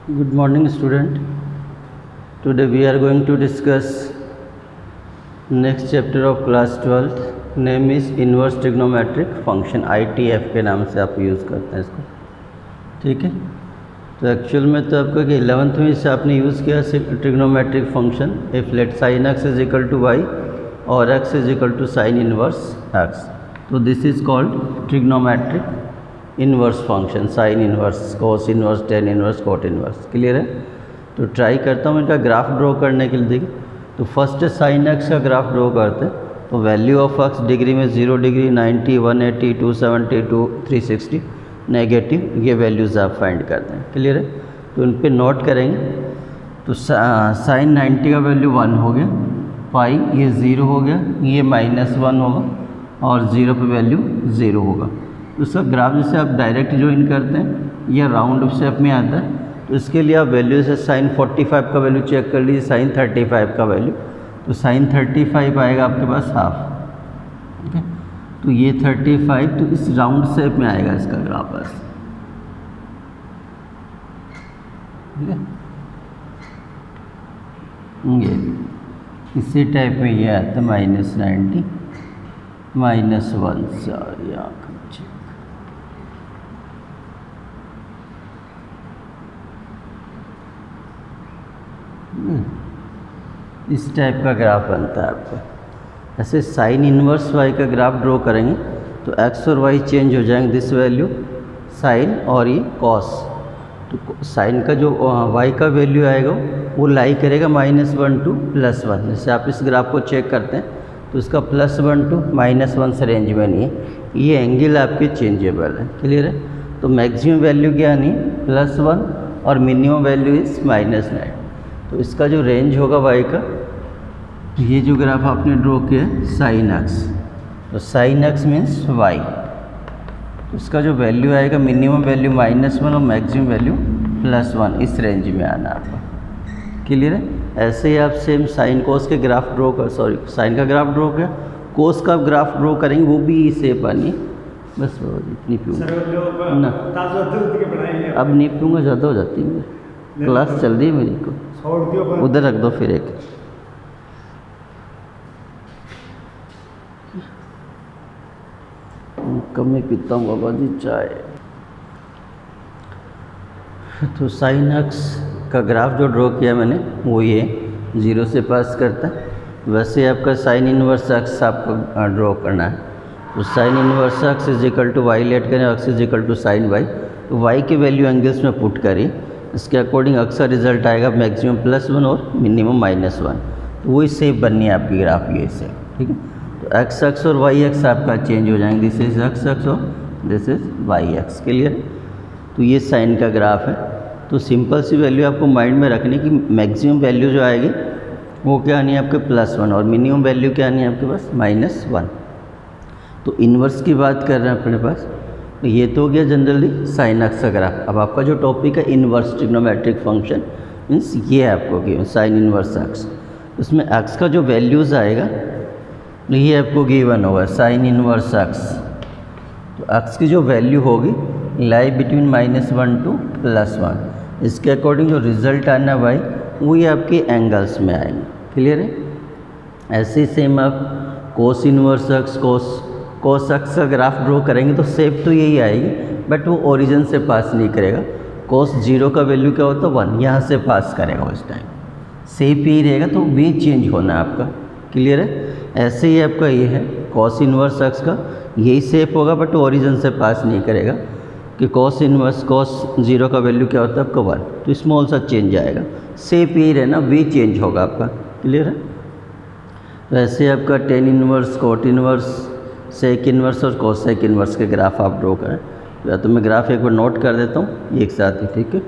Good morning, student. Today we are going to discuss next chapter of class 12th. Name is inverse trigonometric function, ITF के नाम से आप use करते हैं इसको, ठीक है। तो एक्चुअल में तो आपका कि 11th में इससे आपने यूज़ किया trigonometric function if let sine x is equal to y और x is equal to sine inverse x. तो this is called trigonometric inverse function, sine inverse, cos inverse, tan inverse, cot inverse. Clear है। तो try करता हूँ इनका graph draw करने के लिए। देखिए, तो फर्स्ट साइन एक्स का ग्राफ ड्रॉ करते हैं। तो वैल्यू ऑफ एक्स डिग्री में 0 डिग्री, 90, 180, 270, 360 नेगेटिव, ये वैल्यूज़ आप फाइंड करते हैं। क्लियर है। तो इन पर नोट करेंगे। तो साइन 90 का वैल्यू 1 हो गया, पाई ये 0 हो गया, ये -1 होगा और 0 पे वैल्यू 0 होगा। तो उसका ग्राफ जैसे आप डायरेक्ट ज्वाइन करते हैं या राउंड शेप में आता है, तो इसके लिए आप वैल्यू से साइन 45 का वैल्यू चेक कर लीजिए, साइन 35 का वैल्यू। तो साइन 35 आएगा आपके पास हाफ, ठीक है। तो ये 35, तो इस राउंड शेप में आएगा इसका ग्राफ बस, ठीक है। ये इसी टाइप में ये आता है -90, -1, सॉरी इस टाइप का ग्राफ बनता है आपका। ऐसे साइन इनवर्स वाई का ग्राफ ड्रॉ करेंगे तो एक्स और वाई चेंज हो जाएंगे, दिस वैल्यू साइन और ये कॉस। तो साइन का जो वाई का वैल्यू आएगा वो लाई करेगा -1 to +1। जैसे आप इस ग्राफ को चेक करते हैं तो इसका +1 to -1 से रेंज में नहीं है, ये एंगल आपके चेंजेबल है। क्लियर है। तो मैक्सिमम वैल्यू क्या नहीं, +1 और मिनिमम वैल्यू इज़ -9। तो इसका जो रेंज होगा वाई का, ये जो ग्राफ आपने ड्रॉ किया साइन एक्स, तो साइन एक्स मीन्स वाई। तो इसका जो वैल्यू आएगा, मिनिमम वैल्यू -1 और मैक्सिमम वैल्यू +1, इस रेंज में आना आपका। क्लियर है। ऐसे ही आप सेम साइन कोस के ग्राफ ड्रॉ कर, सॉरी साइन का ग्राफ ड्रॉ किया, कोस का ग्राफ ड्रॉ करेंगे, वो भी शेप आनी है। बस इतनी पीऊँगा ना, अब नहीं पीऊँगा, ज़्यादा हो जाती है, क्लास चल रही है मेरी को, उधर रख दो फिर एक। कम ही पीता हूँ बाबा जी चाय। तो साइन एक्स का ग्राफ जो ड्रॉ किया मैंने वो ये 0 से पास करता है। वैसे आपका साइन इनवर्स एक्स आपको ड्रॉ करना है। तो sine inverse x is equal to y let करें, x is equal to sine y. तो वाई की वैल्यू एंगल्स में पुट करिए, इसके अकॉर्डिंग अक्सर रिजल्ट आएगा मैक्सिमम +1 और मिनिमम -1। तो वही शेप बननी है आपकी ग्राफ, ये शेप, ठीक है। तो एक्स एक्स और वाई एक्स आपका चेंज हो जाएंगे, दिस इज एक्स एक्स और this is y x. Clear. तो ये साइन का ग्राफ है। तो सिंपल सी वैल्यू आपको माइंड में रखनी कि मैक्सिमम वैल्यू जो आएगी वो क्या आनी है आपके +1 और मिनिमम वैल्यू क्या आनी है आपके पास -1। तो इन्वर्स की बात कर रहे हैं अपने पास। तो ये तो हो गया जनरली साइन एक्स का ग्राफ। अब आपका जो टॉपिक है इनवर्स ट्रिग्नोमेट्रिक फंक्शन, मीन्स ये आपको गिवन साइन इनवर्स एक्स। उसमें एक्स का जो वैल्यूज़ आएगा ये आपको गिवन होगा साइन इनवर्स एक्स। तो एक्स की जो वैल्यू होगी लाई बिटवीन -1 to +1। इसके अकॉर्डिंग जो रिजल्ट आना भाई वही आपके एंगल्स में आएंगे। क्लियर है। ऐसे ही सेम आप cos inverse x, cos x का ग्राफ ड्रॉ करेंगे तो शेप तो यही आएगी, बट वो ओरिजिन से पास नहीं करेगा। कोस 0 का वैल्यू क्या होता है 1, यहाँ से पास करेगा उस टाइम, शेप ही रहेगा, तो वे चेंज होना है आपका। क्लियर है। ऐसे ही आपका ये है कॉस इनवर्स एक्स का, यही शेप होगा बट ओरिजिन से पास नहीं करेगा, कि कॉस इनवर्स कॉस 0 का वैल्यू क्या होता है आपका 1, तो स्मॉल सा चेंज आएगा, शेप ही रहना, वे चेंज होगा आपका। क्लियर है। तो ऐसे आपका tan inverse, cot inverse, sec inverse और कोसेक इनवर्स के ग्राफ आप ड्रॉ करें। या तो मैं ग्राफ एक बार नोट कर देता हूँ एक साथ ही, ठीक है।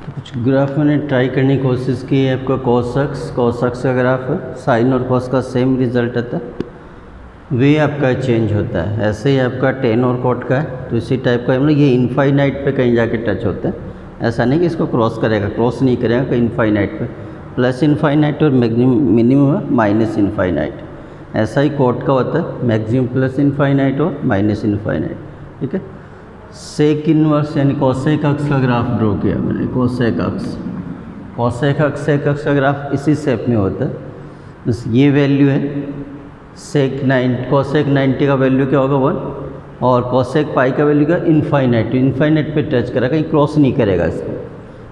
तो कुछ ग्राफ मैंने ट्राई करने की कोशिश की है। आपका कॉस एक्स का ग्राफ है, साइन और कॉस का सेम रिजल्ट आता है, वे आपका चेंज होता है। ऐसे ही आपका टेन और कोट का है, तो इसी टाइप का मतलब ये इनफाइनाइट पे कहीं जाके टच होता है। ऐसा नहीं कि इसको क्रॉस करेगा, क्रॉस नहीं करेगा, कहीं इनफाइनाइट पे, प्लस इनफाइनाइट और मिनिमम माइनस इनफाइनाइट, ऐसा ही कॉट का होता है, मैक्सिमम प्लस इनफाइनाइट और माइनस इनफाइनाइट। ठीक है, सेक इनवर्स यानी कोसेक अक्स का ग्राफ ड्रॉ किया मैंने। कोसेक अक्स, कोसेक अक्स सेक अक्स का ग्राफ इसी शेप में होता है। बस ये वैल्यू है सेक 9, कोसेक 90 का वैल्यू क्या होगा 1, और कोसेक पाई का वैल्यू क्या इनफाइनाइट, तो इनफाइनाइट पे टच करा, कहीं क्रॉस नहीं करेगा इसको,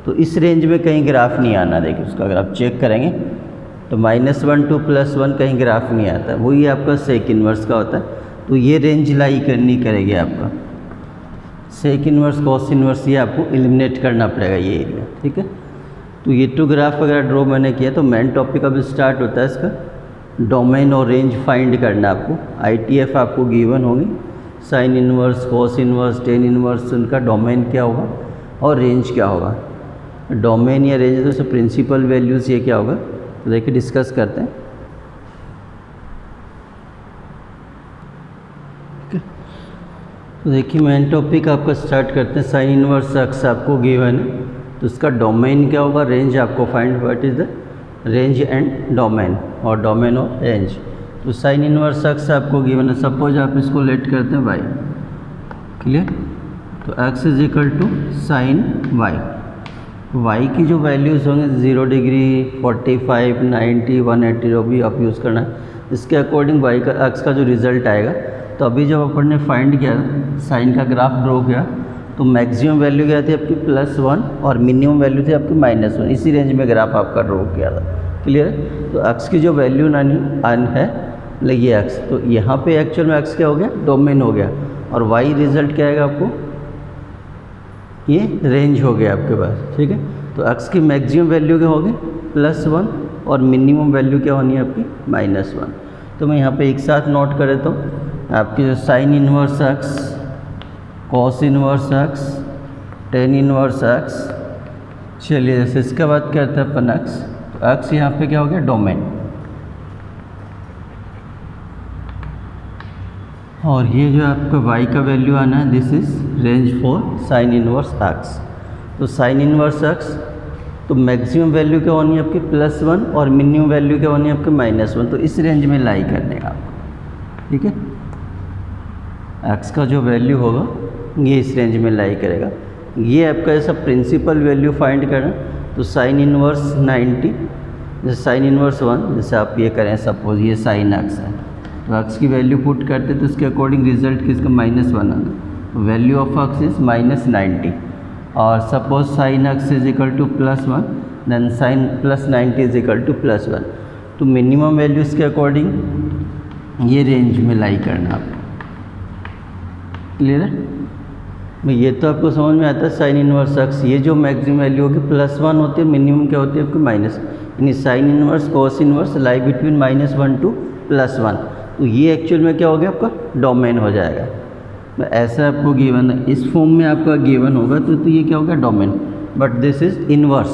तो इस रेंज में कहीं ग्राफ नहीं आना। देखिए उसका अगर आप चेक करेंगे तो -1 to +1 कहीं ग्राफ नहीं आता, वही आपका सेक इन्वर्स का होता है। तो ये रेंज लाई करनी करेगी आपका सेक इन्वर्स कॉस इन्वर्स, ये आपको एलिमिनेट करना पड़ेगा ये एरिया। ठीक है, तो ये 2 ग्राफ अगर ड्रॉ मैंने किया तो मेन टॉपिक अब स्टार्ट होता है इसका, डोमेन और रेंज फाइंड करना आपको। ITF आपको गिवन होगी, sign inverse, cos inverse, tan inverse, उनका डोमेन क्या होगा और रेंज क्या होगा। डोमेन या रेंज तो प्रिंसिपल वैल्यूज़ ये क्या होगा, तो देखिए डिस्कस करते हैं। तो देखिए मेन टॉपिक आपका स्टार्ट करते हैं। साइन इन्वर्स अक्स आपको गिवन है, तो इसका डोमेन क्या होगा, रेंज आपको find, what is the range and domain, और डोमेन और रेंज। तो साइन इन्वर्स अक्स आपको गिवन है, सपोज आप इसको लेट करते हैं वाई, क्लियर। तो x is equal to sine y, y की जो वैल्यूज़ होंगे 0 डिग्री, 45, 90, 180 जो भी आप यूज़ करना है, इसके अकॉर्डिंग वाई का एक्स का जो रिज़ल्ट आएगा। तो अभी जब अपन ने फाइंड किया साइन का ग्राफ ड्रॉ किया, तो मैक्सिमम वैल्यू क्या थी आपकी +1 और मिनिमम वैल्यू थी आपकी -1, इसी रेंज में ग्राफ आपका ड्रॉ किया था, क्लियर है। तो एक्स की जो वैल्यू नानी है लगी एक्स, तो यहाँ पे एक्चुअल में एक्स क्या हो गया, डोमेन हो गया, और वाई रिज़ल्ट क्या आएगा आपको, ये रेंज हो गया आपके पास। ठीक है, तो एक्स की मैक्सिमम वैल्यू क्या होगी +1 और मिनिमम वैल्यू क्या होनी है आपकी -1। तो मैं यहाँ पे एक साथ नोट कर देता हूँ, आपकी जो sign inverse x, cos inverse x, ten inverse x, चलिए जैसे इसके बाद करते हैं अपन एक्स, तो एक्स यहाँ पे क्या हो गया डोमेन, और ये जो आपका y का वैल्यू आना है, this is range for sign inverse x. तो साइन इन्वर्स एक्स, तो मैक्सिमम वैल्यू क्या होनी है आपकी +1 और मिनिमम वैल्यू क्या होनी है आपके -1, तो इस रेंज में लाई करने का आपको। ठीक है, एक्स का जो वैल्यू होगा ये इस रेंज में लाई करेगा। ये आपका ऐसा प्रिंसिपल वैल्यू फाइंड करना, तो साइन इन्वर्स 90, जैसे साइन इन्वर्स 1, जैसे आप ये करें सपोज ये साइन एक्स है, तो एक्स की वैल्यू पुट करते तो इसके अकॉर्डिंग रिजल्ट किसका -1 आना, वैल्यू ऑफ एक्स इज -90, और suppose sine x is equal to +1, then sine +90 is equal to +1। तो मिनिमम वैल्यूज़ के अकॉर्डिंग ये रेंज में लाई करना आपको, क्लियर है। ये तो आपको समझ में आता है साइन इन्वर्स एक्स, ये जो मैक्सिमम वैल्यू होगी +1 होती है, मिनिमम क्या होती है आपकी माइनस, यानी sign inverse cos inverse lie between -1 to +1। तो ये एक्चुअल में क्या हो गया आपका डोमेन हो जाएगा। तो ऐसा आपको गिवन है, इस फॉर्म में आपका गिवन होगा तो ये क्या होगा domain, but this is inverse,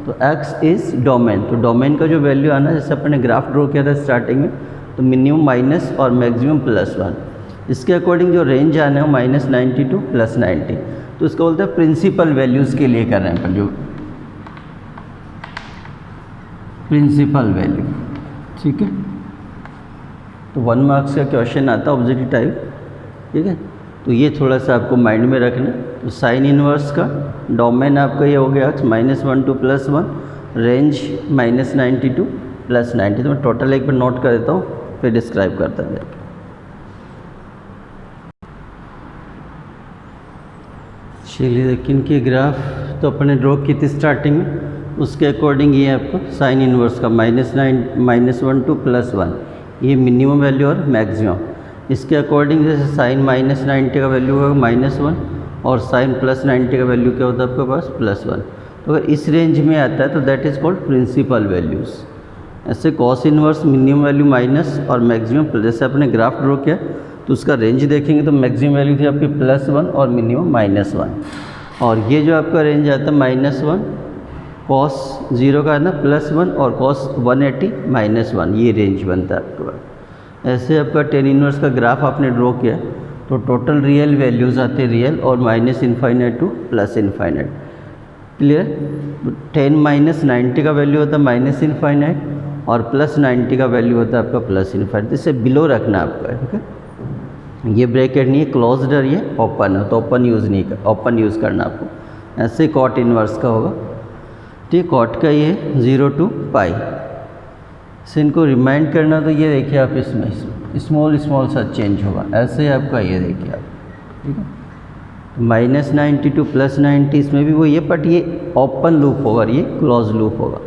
तो x इज डोमेन। तो डोमेन का जो वैल्यू आना, जैसे अपने ग्राफ ड्रॉ किया था स्टार्टिंग में, तो मिनिमम माइनस और मैक्सिमम +1, इसके अकॉर्डिंग जो रेंज आना है -90 to +90। तो इसको बोलते हैं प्रिंसिपल वैल्यूज़ के लिए कर रहे हैं अपन, जो प्रिंसिपल वैल्यू। ठीक है, तो 1 मार्क्स का क्वेश्चन आता है ऑब्जेक्टिव टाइप। ठीक है, तो ये थोड़ा सा आपको माइंड में रखना। तो साइन इन्वर्स का डोमेन आपका ये हो गया -1 to +1, रेंज -90 to +90। तो मैं टोटल एक बार नोट कर देता हूँ, फिर डिस्क्राइब करता है। चलिए देखिए, इनके ग्राफ तो अपने ड्रॉ की थी स्टार्टिंग में, उसके अकॉर्डिंग ये आपको साइन इन्वर्स का -1 to +1, ये मिनिमम वैल्यू और मैक्सिमम। इसके अकॉर्डिंग जैसे साइन -90 का वैल्यू होगा -1 और साइन +90 का वैल्यू क्या होता है आपके पास +1। तो अगर इस रेंज में आता है तो that is called principal values. ऐसे cos inverse minimum value minus और मैक्सिमम प्लस, जैसे अपने ग्राफ ड्रॉ किया तो उसका रेंज देखेंगे तो मैक्सिमम वैल्यू थी आपकी +1 और मिनिमम -1, और ये जो आपका रेंज आता है -1 कॉस 0 का है ना +1 और कॉस 180 -1, ये रेंज बनता है आपके पास। ऐसे आपका टेन इनवर्स का ग्राफ आपने ड्रॉ किया तो टोटल रियल वैल्यूज़ आते रियल और -∞ टू +∞, क्लियर। 10 - 90 का वैल्यू होता है -∞, और प्लस 90 का वैल्यू होता है आपका प्लस इन्फाइनाइट। इसे बिलो रखना आपका, ठीक है। ये ब्रैकेट नहीं है क्लोज्ड और ये ओपन है, तो ओपन यूज़ करना आपको। ऐसे कॉट इन्वर्स का होगा, ठीक। कॉट का ये 0 to पाई से इनको रिमाइंड करना, तो ये देखिए आप इसमें स्मॉल सा चेंज होगा। ऐसे आपका ये देखिए आप, ठीक है। -90 to +90 इसमें भी वो ये, बट ये ओपन लूप होगा और ये क्लोज लूप होगा।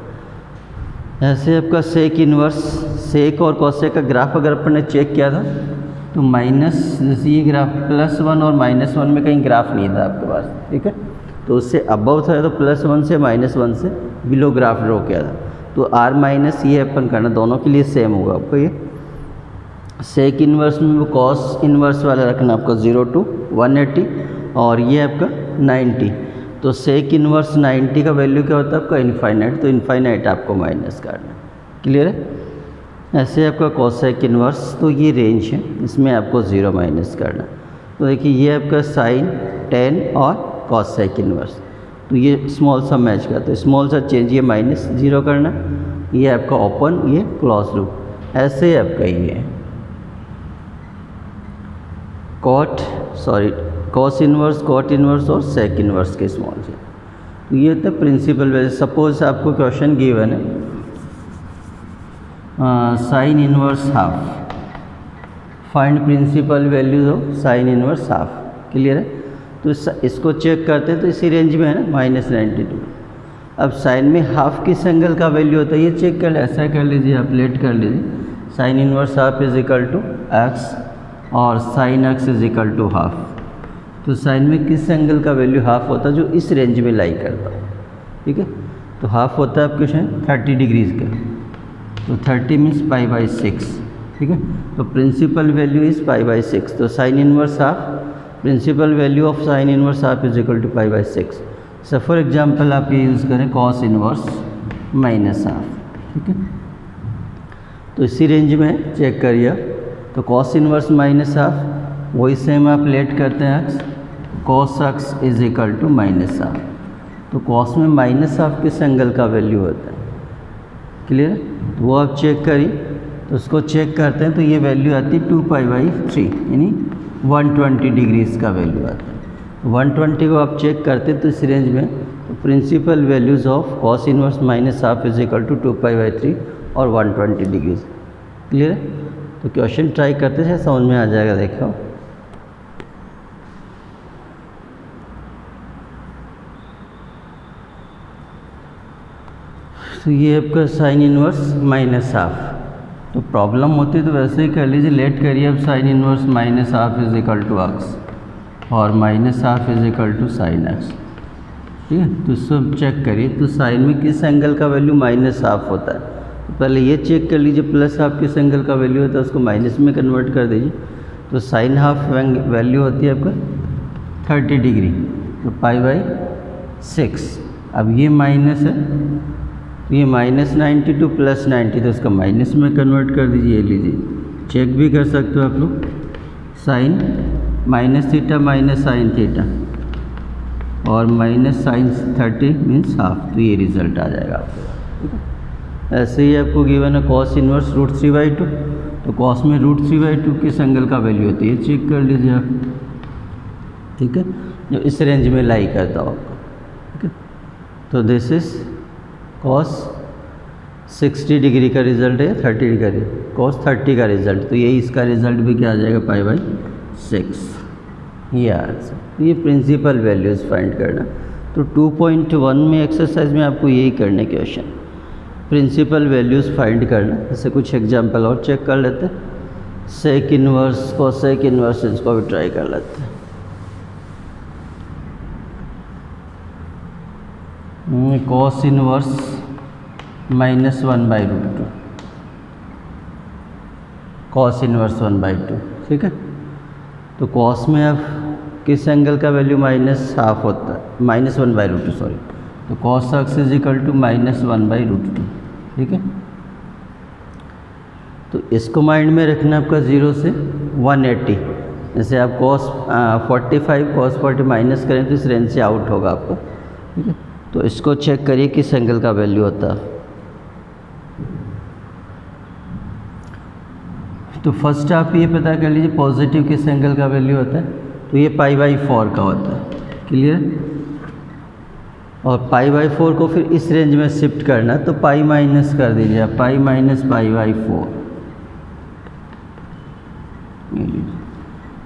ऐसे आपका सेक इन्वर्स, सेक और कॉसेक का ग्राफ अगर अपन ने चेक किया था तो माइनस, जैसे ये ग्राफ +1 और -1 में कहीं ग्राफ नहीं था आपके पास, ठीक है। तो उससे अबव था तो +1 से -1 से बिलो ग्राफ ड्रॉ किया था। तो R माइनस ये अपन करना, दोनों के लिए सेम होगा आपको। ये सेक इन्वर्स में वो कॉस इन्वर्स वाला रखना आपको 0 to 180 और ये आपका 90। तो सेक इन्वर्स 90 का वैल्यू क्या होता है आपका इनफाइनाइट, तो इनफाइनाइट आपको माइनस करना। क्लियर है। ऐसे आपका कॉसेक इन्वर्स, तो ये रेंज है, इसमें आपको 0 माइनस करना। तो देखिए ये आपका साइन 10 और कॉसेक इन्वर्स, तो ये स्मॉल सा मैच का, तो स्मॉल सा चेंज, ये -0 करना, ये आपका ओपन, ये क्लोज लूप। ऐसे आपका ये है कॉस इन्वर्स, कॉट इन्वर्स और सेक इन्वर्स के स्मॉल से। तो ये था प्रिंसिपल वैल्यू। सपोज आपको क्वेश्चन गिवन है sine inverse half, find principal values of sine inverse half. Clear है। तो इसको चेक करते हैं, तो इसी रेंज में है ना -92। अब साइन में हाफ किस एंगल का वैल्यू होता है ये चेक कर ले। ऐसा कर लीजिए आप, लेट कर लीजिए sine inverse half is equal to x और sine x is equal to half. तो साइन में किस एंगल का वैल्यू हाफ होता है जो इस रेंज में लाई करता है, ठीक है। तो हाफ होता है आपके शायद 30 डिग्रीज का, तो 30 मीन्स π/6, ठीक है। तो प्रिंसिपल वैल्यू इज़ π/6। तो sine inverse half, principal value of sine inverse half is equal to π/6। So for example आप ये यूज़ करें कॉस इन्वर्स -हाफ, ठीक है। तो इसी रेंज में चेक करिए। तो कॉस इन्वर्स -हाफ, वही सेम आप लेट करते हैं x, cos x is equal to -half. तो कॉस में -हाफ किस एंगल का वैल्यू होता है, क्लियर। तो वो आप चेक करिए। तो उसको चेक करते हैं, तो ये वैल्यू आती है 2π/3, यानी 120 डिग्रीज़ का वैल्यू आता है। 120 को आप चेक करते हैं तो इस रेंज में, तो principal values of cos inverse -half is equal to 2π/3 और 120 डिग्रीज। क्लियर है। तो क्वेश्चन ट्राई करते हैं, समझ में आ जाएगा। देखो तो ये आपका साइन इन्वर्स -हाफ, तो प्रॉब्लम होती है तो वैसे ही कर लीजिए, लेट करिए। अब sine inverse -half is equal to x और -half is equal to sine x, ठीक है। तो इसको चेक करिए। तो साइन में किस एंगल का वैल्यू -हाफ होता है, तो पहले ये चेक कर लीजिए। प्लस हाफ किस एंगल का वैल्यू होता है, उसको माइनस में कन्वर्ट कर दीजिए। तो साइन हाफ वैल्यू होती है आपका 30 डिग्री, तो π/6। अब ये माइनस है, तो ये -90 to +90, तो इसका माइनस में कन्वर्ट कर दीजिए। ये लीजिए, चेक भी कर सकते हो आप लोग। साइन -θ माइनस साइन थीटा और -sin 30 मीन्स हाफ, तो ये रिजल्ट आ जाएगा आपको, ठीक है। ऐसे ही आपको गिवन है कॉस इन्वर्स √3/2, तो कॉस में √3/2 किस एंगल का वैल्यू होती है ये चेक कर लीजिए आप, ठीक है, जो इस रेंज में लाई करता हो आपको, ठीक है। तो दिस इज कॉस 60 डिग्री का रिजल्ट है, 30 का कॉस 30 का रिजल्ट, तो यही इसका रिजल्ट भी क्या आ जाएगा π/6। ये प्रिंसिपल वैल्यूज़ फाइंड करना। तो 2.1 में एक्सरसाइज में आपको यही करने क्वेश्चन, प्रिंसिपल वैल्यूज़ फाइंड करना। जैसे कुछ एग्जांपल और चेक कर लेते हैं। सेक इन्वर्स, कोसेक इन्वर्स, इसको भी ट्राई कर लेते हैं। कॉस इन्वर्स -1/√2, कॉस इन्वर्स 1/2, ठीक है। तो कॉस में अब किस एंगल का वैल्यू -हाफ होता है, -1/√2 सॉरी, तो cos x is equal to -1/√2, ठीक है। तो इसको माइंड में रखना आपका 0 से 180। जैसे आप cos 45 cos 40 माइनस करें तो इस रेंज से आउट होगा आपको, ठीक है। तो इसको चेक करिए किस एंगल का वैल्यू होता है। तो फर्स्ट आप ये पता कर लीजिए पॉजिटिव किस एंगल का वैल्यू होता है, तो ये π/4 का होता है। क्लियर। और π/4 को फिर इस रेंज में शिफ्ट करना, तो पाई माइनस कर दीजिए आप, पाई माइनस π/4।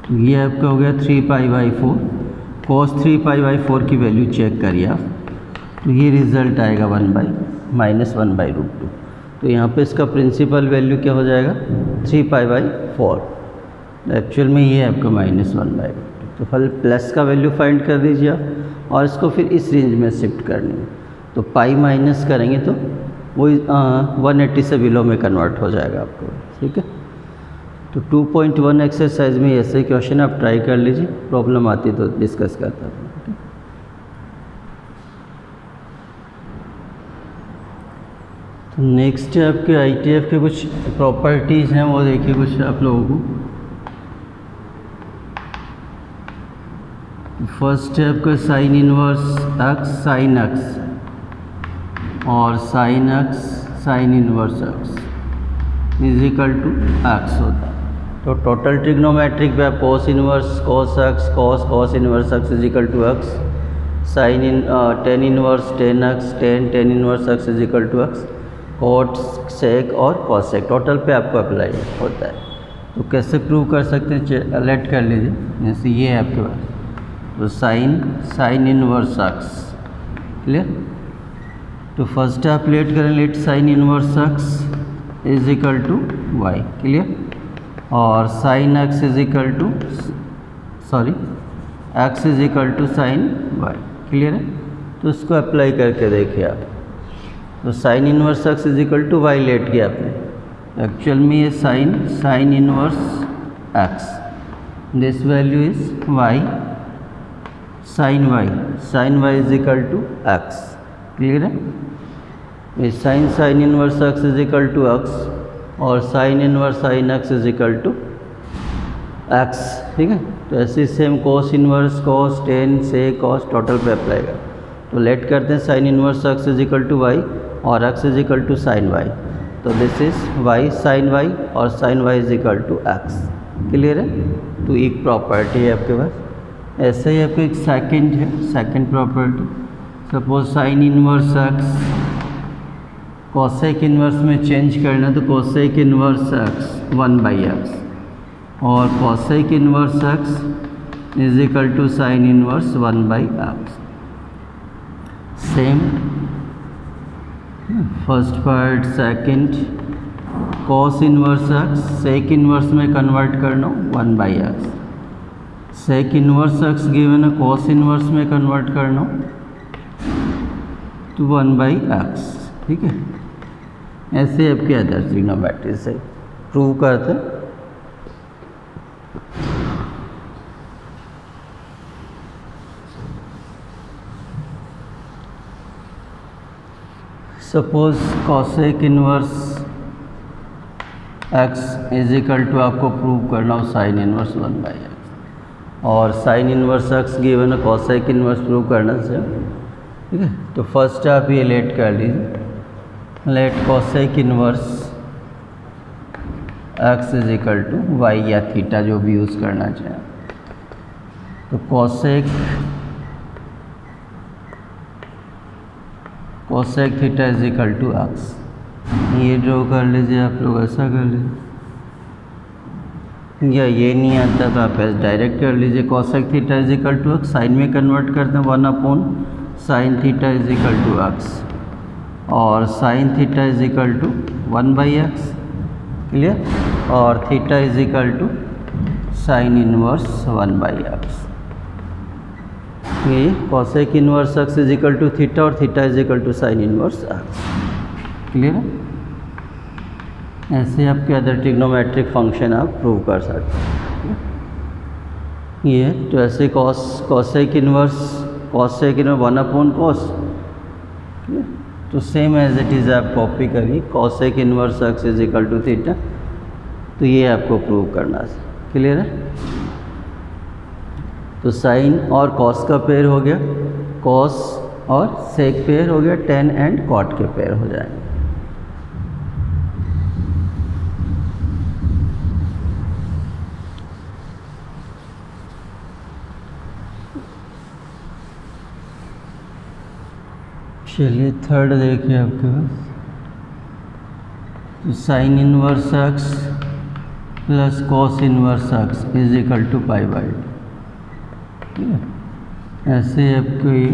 तो ये आपका हो गया 3π/4। cos 3π/4 की वैल्यू चेक करिए आप, तो ये रिज़ल्ट आएगा -1/√2। तो यहाँ पे इसका प्रिंसिपल वैल्यू क्या हो जाएगा 3π/4। एक्चुअल में ये आपका -1/√2। तो फल प्लस का वैल्यू फाइंड कर दीजिए आप और इसको फिर इस रेंज में शिफ्ट करनी है। तो पाई माइनस करेंगे तो वही 180 से बिलो में कन्वर्ट हो जाएगा आपको। ठीक है। तो 2.1 एक्सरसाइज में ऐसे क्वेश्चन आप ट्राई कर लीजिए, प्रॉब्लम आती तो डिस्कस करता हूँ। तो नेक्स्ट है आपके ITF के कुछ प्रॉपर्टीज़ हैं, वो देखिए कुछ आप लोगों को। फर्स्ट है आपका sine inverse x sine x और sine x sine inverse x is equal to x होता है। तो टोटल ट्रिग्नोमेट्रिक पे आप cos inverse cos x cos inverse x is equal to x, sine tan inverse tan x tan inverse x is equal to x, cot sec और cosec total पे आपको apply होता है। तो कैसे प्रूव कर सकते हैं, लेट कर लीजिए। जैसे ये है आपके पास, तो साइन इनवर्स x। क्लियर। तो फर्स्ट आप लेट करें, let sine inverse x is equal to y। Clear. और sine x is equal to x is equal to sine y। Clear है। तो इसको अप्लाई करके देखिए आप, तो sine inverse x is equal to y let किया आपने। एक्चुअल में ये sine inverse x, this value is y, sine y is equal to x। Clear है। ये sine inverse x is equal to x और sine inverse sine x is equal to x। ठीक है। तो ऐसे same cos inverse cos tan sec cos total पे apply कर। तो लेट करते हैं sine inverse x is equal to y और x is equal to sine y। तो this is y sine y और sine y is equal to x। Clear है। तो एक प्रॉपर्टी है आपके पास। ऐसे ही आपको एक सेकंड है, second property. Suppose sine inverse x cosec inverse में चेंज करना, तो कोसेक इनवर्स x 1/x और cosec inverse x is equal to sine inverse 1/x। Same first part second, cos inverse x sec inverse में convert करना 1/x, sec inverse x given है cos inverse में convert करना तो 1/x। ठीक है। ऐसे आपके अदर ट्रिग्नोमेट्री से प्रूव करते हैं। Suppose cosec inverse x is equal to आपको प्रूव करना हो साइन इनवर्स 1/x और साइन इनवर्स x गिवन है कॉसेक इनवर्स प्रूव करना से। ठीक है। तो फर्स्ट आप ये लेट कर लीजिए, let cosec inverse x is equal to y या थीटा जो भी यूज़ करना चाहें। तो cosec theta is equal to x, ये ड्रॉ कर लीजिए आप लोग, ऐसा कर लीजिए, या ये नहीं आता तो आप ऐसे डायरेक्ट कर लीजिए। Cosec theta is equal to x, sine में कन्वर्ट करते हैं 1/sin theta is equal to x और sine theta is equal to 1/x। Clear. और theta is equal to sine inverse 1/x। ये cosec inverse x is equal to theta और theta is equal to sine inverse x। Clear है। ऐसे आपके other trigonometric function आप prove कर सकते हैं। ये तो ऐसे कॉसेक इनवर्स 1/cos। तो सेम एज इट इज़ आप कॉपी करिए, cosec inverse x is equal to theta, तो ये आपको प्रूव करना है। क्लियर है। तो साइन और कॉस का पेयर हो गया, कॉस और सेक पेयर हो गया, टेन एंड कॉट के पेयर हो जाएंगे। चलिए थर्ड देखिए आपके पास, तो sine inverse x plus cos inverse x is equal to pi by two. ठीक है, ऐसे आपको ये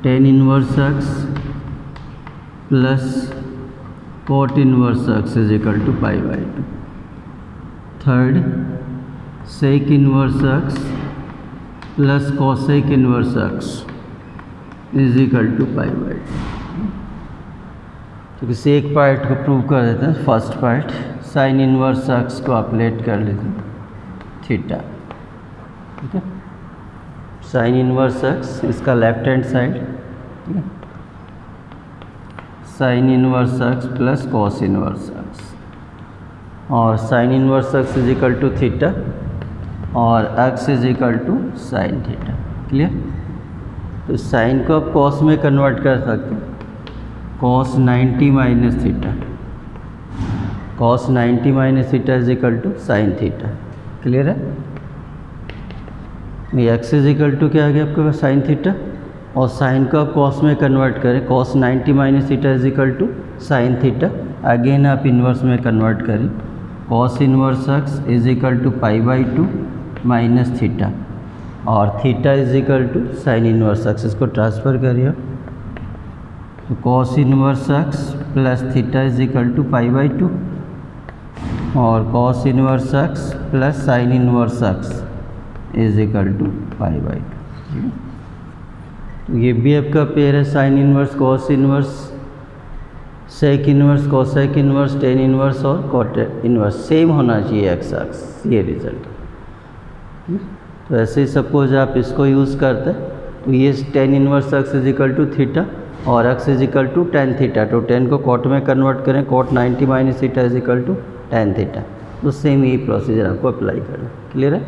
tan inverse x plus cot inverse x is equal to pi by two. Third sec inverse x plus cosec inverse x is equal to pi by two. तो किसी एक part को prove कर देते हैं। First part sine inverse x को आप let कर लेते हैं थीटा। ठीक है, साइन इनवर्स एक्स इसका लेफ्ट हैंड साइड, ठीक है, sine inverse x plus cos inverse x, और sine inverse x is equal to theta और x is equal to sine theta. Clear? तो साइन को आप कॉस में कन्वर्ट कर सकते हैं, cos 90 minus theta, cos 90 minus theta is equal to sine theta. Clear है? ये एक्स इज इक्वल टू क्या आ गया आपके पास, साइन थीटा, और साइन को आप कॉस में कन्वर्ट करें, cos 90 minus theta is equal to sine theta. Again आप इन्वर्स में कन्वर्ट करें, cos inverse x is equal to pi by two minus theta, और theta is equal to sine inverse x. इसको transfer करिए, तो cos inverse x plus theta is equal to pi by two, और cos inverse x plus sign inverse x is equal to pi by two. तो ये भी आपका pair है, sine inverse cos inverse, sec inverse cosec inverse, tan inverse और cot inverse same होना चाहिए x x, ये रिजल्ट। तो ऐसे ही सपोज आप इसको यूज़ करते हैं, तो ये tan inverse x is equal to theta और x is equal to tan theta, तो टेन को कॉट में कन्वर्ट करें, cot 90 minus theta is equal to tan theta. तो सेम यही प्रोसीजर आपको अप्लाई करना। क्लियर है?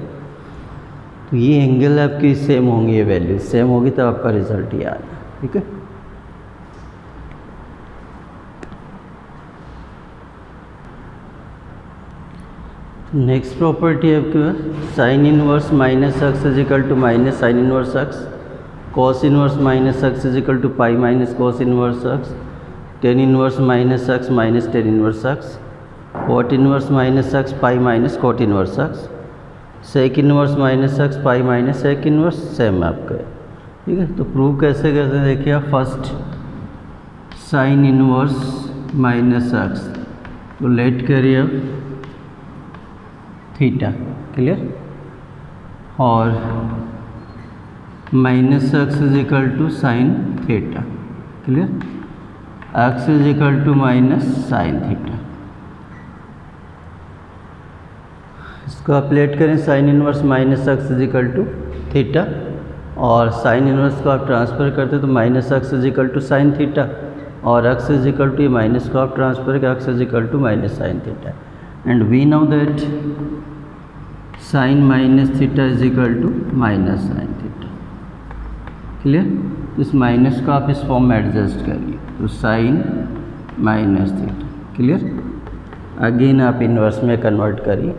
तो ये एंगल आपकी सेम होंगी, ये वैल्यू सेम होगी, तब आपका रिजल्ट ये आना। ठीक है, नेक्स्ट प्रॉपर्टी है आपके पास, sine inverse minus x is equal to minus sine inverse x, cos inverse minus x is equal to pi minus cos inverse x, tan inverse minus x minus tan inverse x, cot inverse minus x pi minus cot inverse x, sec inverse minus x pi minus sec inverse, same आपका। ठीक है, तो prove कैसे करते हैं देखिए आप, first sine inverse minus x, तो लेट करिए आप थीटा। क्लियर? और minus x is equal to sine theta. Clear? X is equal to minus sine theta. इसको आप लेट करें, sine inverse minus x is equal to theta, और sine inverse को आप ट्रांसफ़र करते तो minus x is equal to sine theta, और x is equal to ये माइनस को आप ट्रांसफ़र कर x is equal to minus sine theta. And we know that sine minus theta is equal to minus sine theta. Clear? इस minus को आप इस form में एडजस्ट करिए, तो sine minus theta. Clear? Again आप इन्वर्स में कन्वर्ट करिए,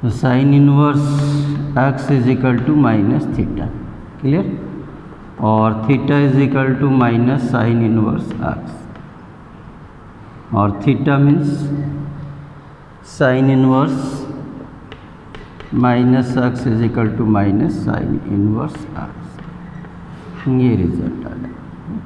तो sine inverse x is equal to minus theta. Clear? और theta is equal to minus sine inverse x, और theta means sine inverse minus x is equal to minus sine inverse x. ये result आ गया।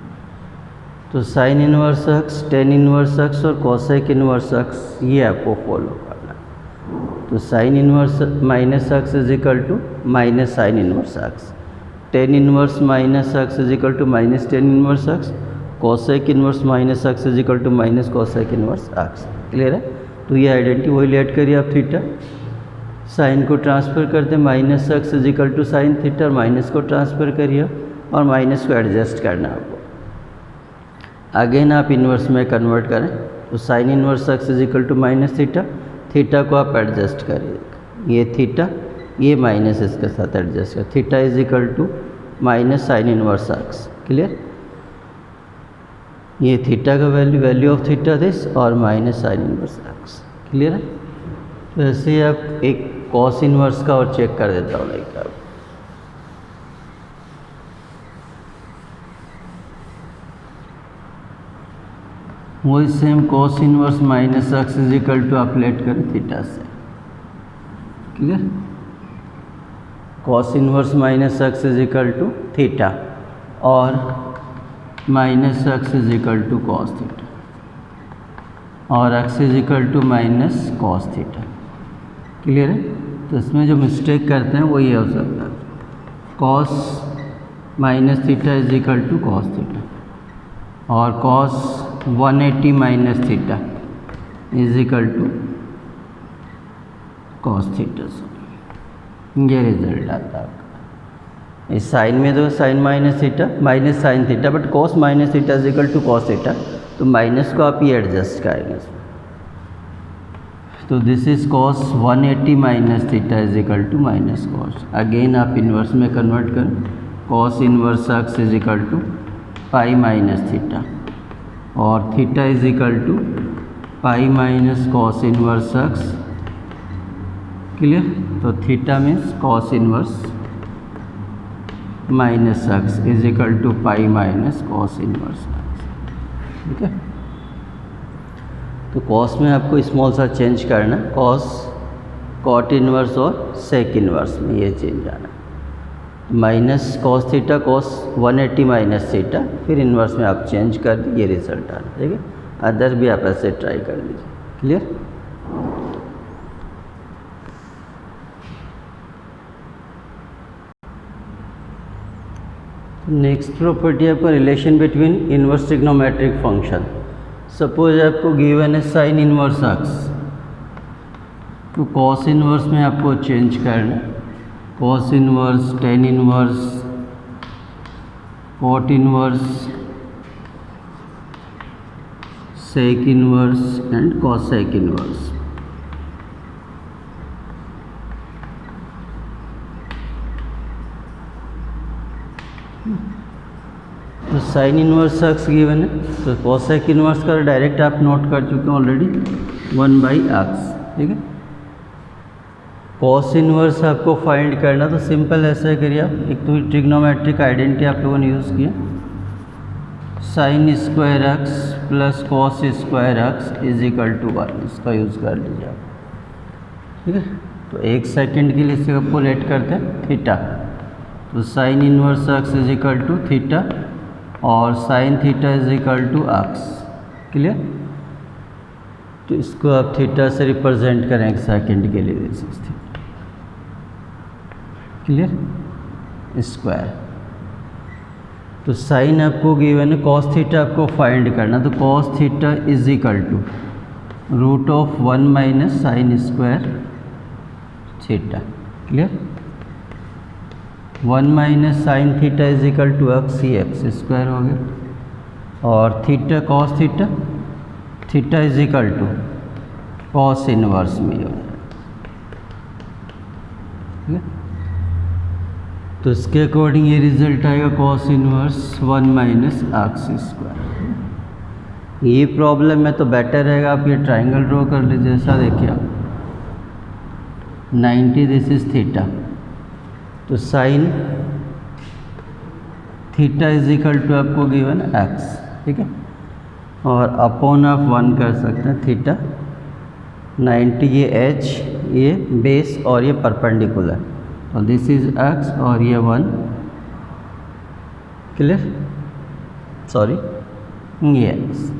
तो sine inverse x, tan inverse x और cosec inverse x, ये आपको follow करना है। तो sine inverse minus x is equal to minus sine inverse x, tan inverse minus x is equal to minus tan inverse x, cosec inverse minus x is equal to minus cosec inverse x. Clear है? तो ये identity वही let करिए आप theta, sine को transfer करते minus x is equal to sine theta, और minus को ट्रांसफ़र करिए और माइनस को एडजस्ट करना है आपको। अगेन आप इन्वर्स में कन्वर्ट करें, तो sine inverse x is equal to minus theta, theta को आप एडजस्ट करिए, ये थीटा ये माइनस इसके साथ एडजस्ट कर, theta is equal to minus sine inverse x. Clear? ये थीटा का वैल्यू ऑफ थीटा दिस, और minus sine inverse x. Clear है? तो ऐसे ही आप एक कॉस इनवर्स का और चेक कर देता हूँ, लाइक आप वही same cos inverse minus x is equal to आप लेट करें थीटा से, clear. Cos inverse minus x is equal to theta और minus x is equal to cos theta और x is equal to minus cos theta, clear है। तो इसमें जो mistake करते हैं वो ये हो सकता है, cos minus theta is equal to cos theta और cos 180 minus theta is equal to cos theta, ये रिजल्ट आता है आपका। इस साइन में तो sine minus theta minus sine theta, but cos minus theta is equal to cos theta, तो minus को आप ये एडजस्ट करेंगे इसमें। तो this is cos 180 minus theta is equal to minus cos, again आप इन्वर्स में कन्वर्ट करें, cos inverse x is equal to pi minus theta और theta is equal to pi minus cos inverse x, clear. तो theta means cos inverse minus x is equal to pi minus cos inverse x, ठीक है। तो cos में आपको small सा change करना, cos cot inverse और सेक इन्वर्स में ये चेंज आना, minus cos theta cos 180 minus theta, फिर इन्वर्स में आप चेंज कर दी, ये रिजल्ट आना, ठीक है। अदर भी आप ऐसे ट्राई कर लीजिए, क्लियर। नेक्स्ट प्रॉपर्टी आपका relation between inverse trigonometric function. Suppose आपको गिवन है साइन इन्वर्स एक्स, तो कॉस इन्वर्स में आपको चेंज करना, cos inverse, tan inverse, cot inverse, sec inverse and cosec inverse. तो साइन इन्वर्स एक्स गिवन है, तो कॉसेक इन्वर्स का डायरेक्ट आप नोट कर चुके हैं ऑलरेडी 1/x, ठीक है। कॉस इन्वर्स आपको फाइंड करना, तो सिंपल ऐसा करिए आप, एक तो ट्रिग्नोमेट्रिक आइडेंटिटी आप लोगों ने यूज़ किया, sine square x plus cos square x is equal to 1, इसका यूज़ कर लीजिए आप, ठीक है। तो एक सेकंड के लिए इसे आपको लेट करते हैं थीटा, तो sine inverse x is equal to theta और sine theta is equal to x, clear. तो इसको आप थीटा से रिप्रेजेंट करें एक सेकंड के लिए, this is theta, clear, square. तो साइन आपको गिवन है, कॉस थीटा आपको फाइंड करना, तो cos theta is equal to root of 1 minus sine square theta, clear. 1 minus sine theta is equal to x, ही एक्स स्क्वायर हो गया, और theta cos theta, theta is equal to cos inverse में हो जाएगा, ठीक है। तो इसके अकॉर्डिंग ये रिजल्ट आएगा cos inverse 1 minus x square. ये प्रॉब्लम में तो बेटर रहेगा आप ये ट्राइंगल ड्रॉ कर लीजिए, ऐसा देखिए आप 90 दिस इज थीटा, तो sine theta is equal to आपको गिवन एक्स, ठीक है, और अपॉन आप 1 कर सकते हैं थीटा 90, ये एच, ये बेस और ये परपेंडिकुलर, तो दिस इज एक्स और ये 1, क्लियर, सॉरी ये एक्स।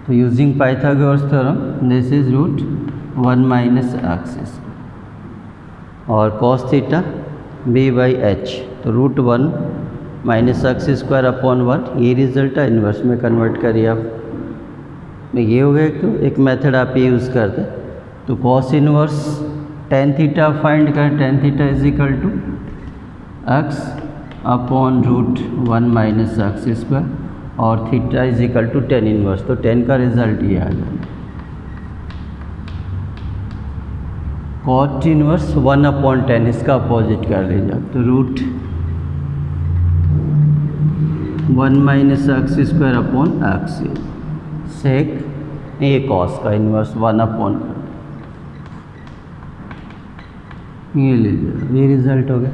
तो using Pythagoras theorem this is root 1 minus x और cos theta b by h, तो root 1 minus x square upon 1, ये रिजल्ट है। इन्वर्स में कन्वर्ट करिए आप, ये हो गया। तो एक मेथड आप ये यूज़ करते हैं, तो cos inverse tan theta find करें, tan theta is equal to x upon root 1 minus x square और theta is equal to tan inverse, तो 10 का रिजल्ट ये आ गया। कॉट इनवर्स 1 अपॉन 10, इसका अपोजिट कर लीजिए, तो root 1 minus x square upon x, sec ये कॉस का इनवर्स 1 अपॉन, ये लीजिए, ये रिज़ल्ट हो गया।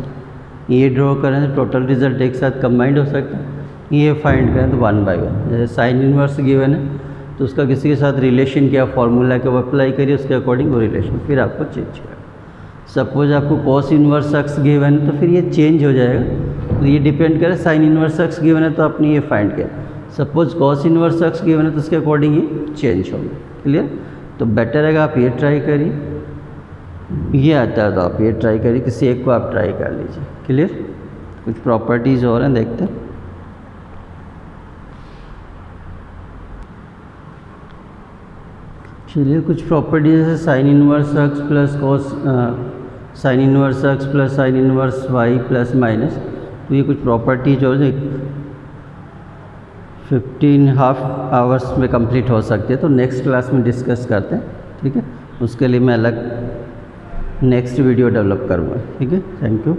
ये ड्रॉ करें तो टोटल रिज़ल्ट एक साथ कंबाइंड हो सकता है, ये फाइंड करें तो 1/1, जैसे साइन इनवर्स गिवन है तो उसका किसी के साथ रिलेशन क्या फॉर्मूला के वो अप्लाई करिए, उसके अकॉर्डिंग वो रिलेशन फिर आपको चेंज होगा। सपोज आपको कॉस इन्वर्स एक्स गिवन है तो फिर ये चेंज हो जाएगा, तो ये डिपेंड करे साइन इन्वर्स एक्स गिवन है तो आपने ये फाइंड किया। Suppose cos inverse x given है तो उसके अकॉर्डिंग ये चेंज होगा। क्लियर? तो बेटर है आप ये ट्राई करिए, ये आता है तो आप ये ट्राई करिए, किसी एक को आप ट्राई कर लीजिए। क्लियर? कुछ प्रॉपर्टीज़ और हैं, देखते हैं। चलिए कुछ प्रॉपर्टीज है sine inverse x plus cos sine inverse x plus sine inverse y plus minus, तो ये कुछ प्रॉपर्टीज और 15.5 आवर्स में कंप्लीट हो सकती है, तो नेक्स्ट क्लास में डिस्कस करते हैं। ठीक है, उसके लिए मैं अलग नेक्स्ट वीडियो डेवलप करूँगा। ठीक है, थैंक यू।